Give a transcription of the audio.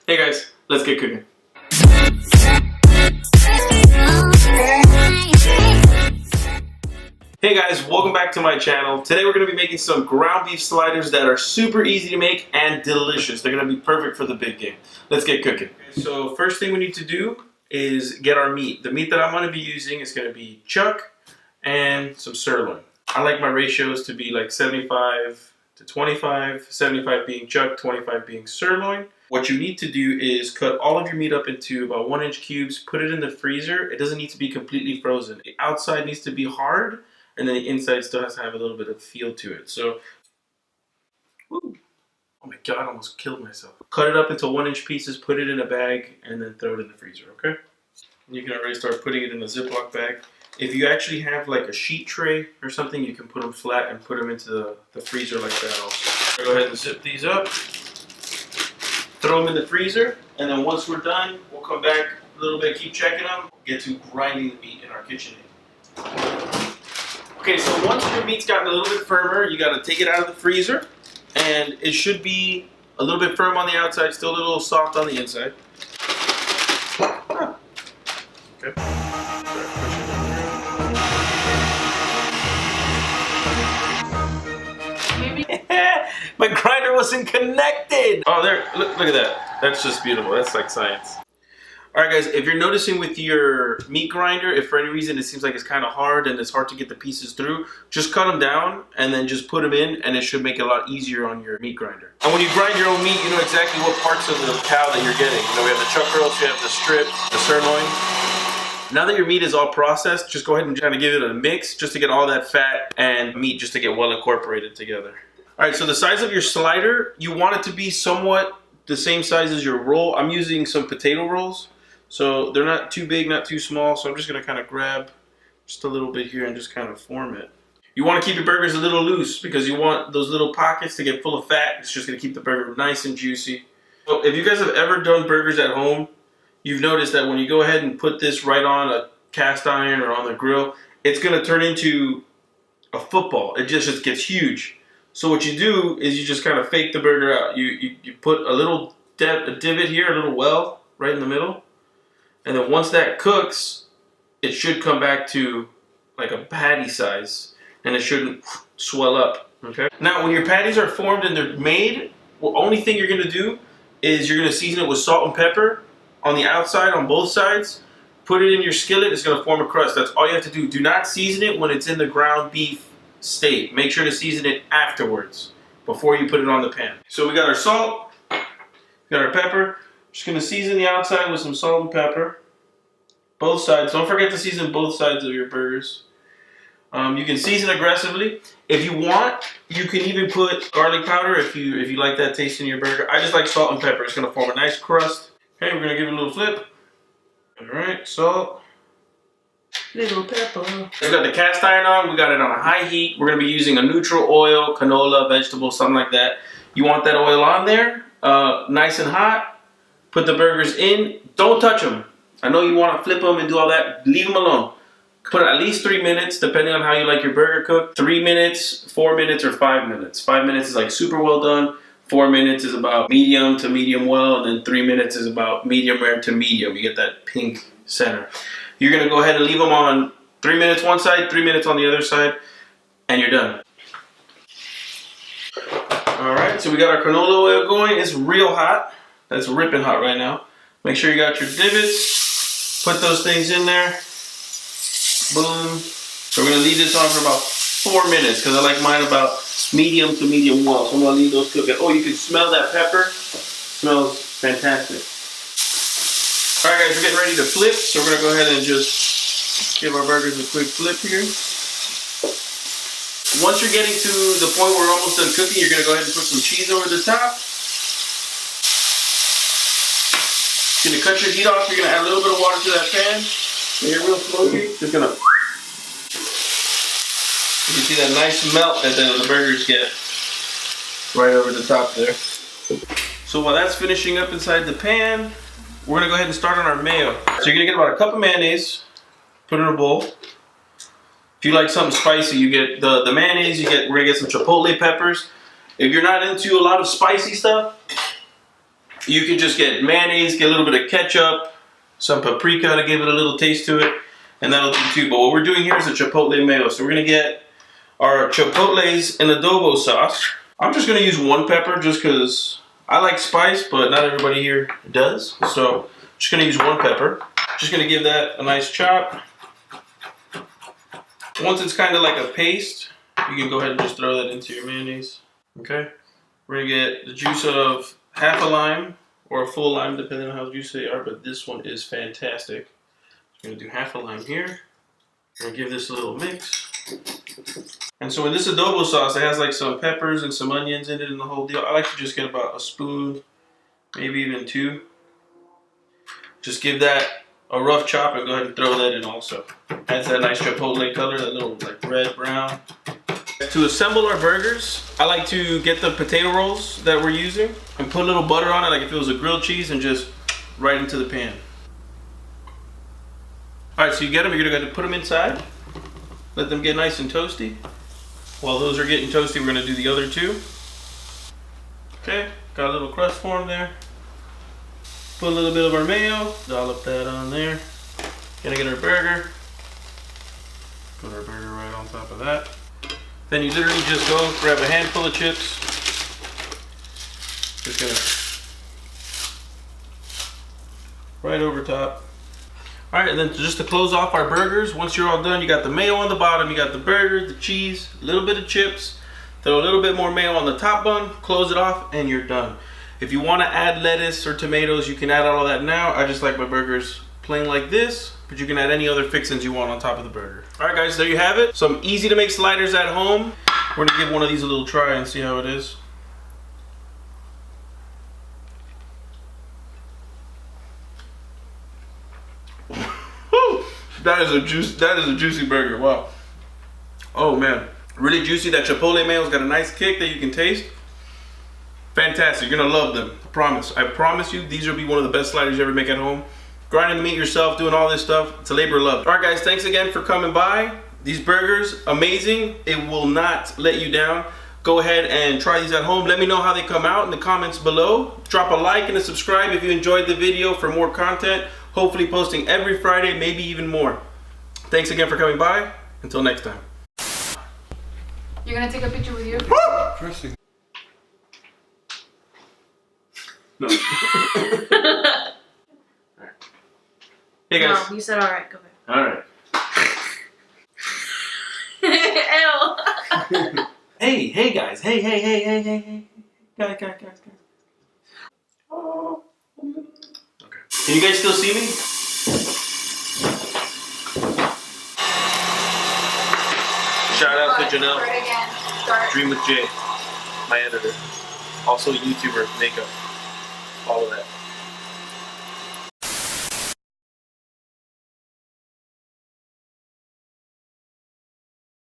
Hey guys, let's get cooking. Hey guys, welcome back to my channel. Today we're going to be making some ground beef sliders that are super easy to make and delicious. They're going to be perfect for the big game. Let's get cooking. So first thing we need to do is get our meat. The meat that I'm going to be using is going to be chuck and some sirloin. I like my ratios to be like 75 to 25, 75 being chuck, 25 being sirloin. What you need to do is cut all of your meat up into about 1-inch cubes, put it in the freezer. It doesn't need to be completely frozen. The outside needs to be hard, and then the inside still has to have a little bit of feel to it. So, woo, oh my God, I almost killed myself. Cut it up into 1-inch pieces, put it in a bag, and then throw it in the freezer, okay? You can already start putting it in a Ziploc bag. If you actually have like a sheet tray or something, you can put them flat and put them into the freezer like that also. Go ahead and zip these up, throw them in the freezer, and then once we're done, we'll come back a little bit, keep checking them, get to grinding the meat in our KitchenAid. Okay, so once your meat's gotten a little bit firmer, you gotta take it out of the freezer, and it should be a little bit firm on the outside, still a little soft on the inside. Okay. My grinder wasn't connected! Oh, there, look at that. That's just beautiful. That's like science. Alright guys, if you're noticing with your meat grinder, if for any reason it seems like it's kind of hard and it's hard to get the pieces through, just cut them down and then just put them in, and it should make it a lot easier on your meat grinder. And when you grind your own meat, you know exactly what parts of the cow that you're getting. You know, we have the chuck rolls, you have the strip, the sirloin. Now that your meat is all processed, just go ahead and kind of give it a mix just to get all that fat and meat just to get well incorporated together. Alright, so the size of your slider, you want it to be somewhat the same size as your roll. I'm using some potato rolls, so they're not too big, not too small, so I'm just going to kind of grab just a little bit here and just kind of form it. You want to keep your burgers a little loose because you want those little pockets to get full of fat. It's just going to keep the burger nice and juicy. So if you guys have ever done burgers at home, you've noticed that when you go ahead and put this right on a cast iron or on the grill, it's going to turn into a football. It just gets huge. So what you do is you just kind of fake the burger out. You put a little divot here, a little well right in the middle. And then once that cooks, it should come back to like a patty size. And it shouldn't swell up, okay? Now when your patties are formed and they're made, the only thing you're going to do is you're going to season it with salt and pepper on the outside, on both sides. Put it in your skillet, it's going to form a crust. That's all you have to do. Do not season it when it's in the ground beef state. Make sure to season it afterwards before you put it on the pan. So we got our salt, we got our pepper. Just going to season the outside with some salt and pepper. Both sides. Don't forget to season both sides of your burgers. You can season aggressively. If you want, you can even put garlic powder if you like that taste in your burger. I just like salt and pepper. It's going to form a nice crust. Okay, we're going to give it a little flip. Alright, salt. Little pepper. We got the cast iron on. We got it on a high heat. We're going to be using a neutral oil, canola, vegetable, something like that. You want that oil on there, nice and hot. Put the burgers in. Don't touch them. I know you want to flip them and do all that. Leave them alone. Put at least 3 minutes, depending on how you like your burger cooked. 3 minutes, 4 minutes, or 5 minutes. 5 minutes is like super well done. 4 minutes is about medium to medium well, and then 3 minutes is about medium rare to medium. You get that pink center. You're going to go ahead and leave them on 3 minutes one side, 3 minutes on the other side, and you're done. Alright, so we got our canola oil going. It's real hot. That's ripping hot right now. Make sure you got your divots. Put those things in there. Boom. So we're going to leave this on for about 4 minutes because I like mine about medium to medium well. So I'm going to leave those cooking. Oh, you can smell that pepper. Smells fantastic. Alright guys, we're getting ready to flip. So we're going to go ahead and just give our burgers a quick flip here. Once you're getting to the point where we're almost done cooking, you're going to go ahead and put some cheese over the top. You're going to cut your heat off. You're going to add a little bit of water to that pan. And you're real slowly. Just going to... You can see that nice melt that the burgers get right over the top there. So while that's finishing up inside the pan, we're going to go ahead and start on our mayo. So you're going to get about a cup of mayonnaise. Put it in a bowl. If you like something spicy, you get the mayonnaise. We're going to get some chipotle peppers. If you're not into a lot of spicy stuff, You can just get mayonnaise, get a little bit of ketchup, some paprika to give it a little taste to it, and that'll do too. But what we're doing here is a Chipotle Mayo. So we're gonna get our Chipotles in Adobo Sauce. I'm just gonna use 1 pepper just because I like spice, but not everybody here does. So I'm just gonna use 1 pepper. Just gonna give that a nice chop. Once it's kind of like a paste, you can go ahead and just throw that into your mayonnaise. Okay. We're gonna get the juice of half a lime or a full lime, depending on how juicy they are, but this one is fantastic. I'm gonna do half a lime here. I'm gonna give this a little mix. And so in this adobo sauce, it has like some peppers and some onions in it and the whole deal. I like to just get about a spoon, maybe even 2. Just give that a rough chop and go ahead and throw that in also. Adds that nice chipotle color, that little like red brown. To assemble our burgers, I like to get the potato rolls that we're using and put a little butter on it like if it was a grilled cheese and just right into the pan. Alright, so you get them, you're gonna put them inside. Let them get nice and toasty. While those are getting toasty, we're gonna do the other 2. Okay, got a little crust formed there. Put a little bit of our mayo, dollop that on there. Gonna get our burger. Put our burger right on top of that. Then you literally just go grab a handful of chips. Just gonna right over top. All right, and then just to close off our burgers, once you're all done, you got the mayo on the bottom, you got the burger, the cheese, a little bit of chips, throw a little bit more mayo on the top bun, close it off, and you're done. If you want to add lettuce or tomatoes, you can add all that now. I just like my burgers plain like this, but you can add any other fixings you want on top of the burger. All right, guys, there you have it. Some easy to make sliders at home. We're gonna give one of these a little try and see how it is. That is a juicy burger. Wow. Oh man, really juicy. That Chipotle Mayo's got a nice kick that you can taste. Fantastic. You're gonna love them. I promise. I promise you, these will be one of the best sliders you ever make at home. Grinding the meat yourself, doing all this stuff, it's a labor of love. All right, guys, thanks again for coming by. These burgers, amazing. It will not let you down. Go ahead and try these at home. Let me know how they come out in the comments below. Drop a like and a subscribe if you enjoyed the video for more content. Hopefully posting every Friday, maybe even more. Thanks again for coming by. Until next time. You're gonna take a picture with you? Interesting. No. Hey guys. No, you said alright, go ahead. Alright. Ew. Hey guys. Hey. Guys. Oh. Okay. Can you guys still see me? Shout out to Janelle. Dream with Jay, my editor. Also YouTuber, makeup. All of that.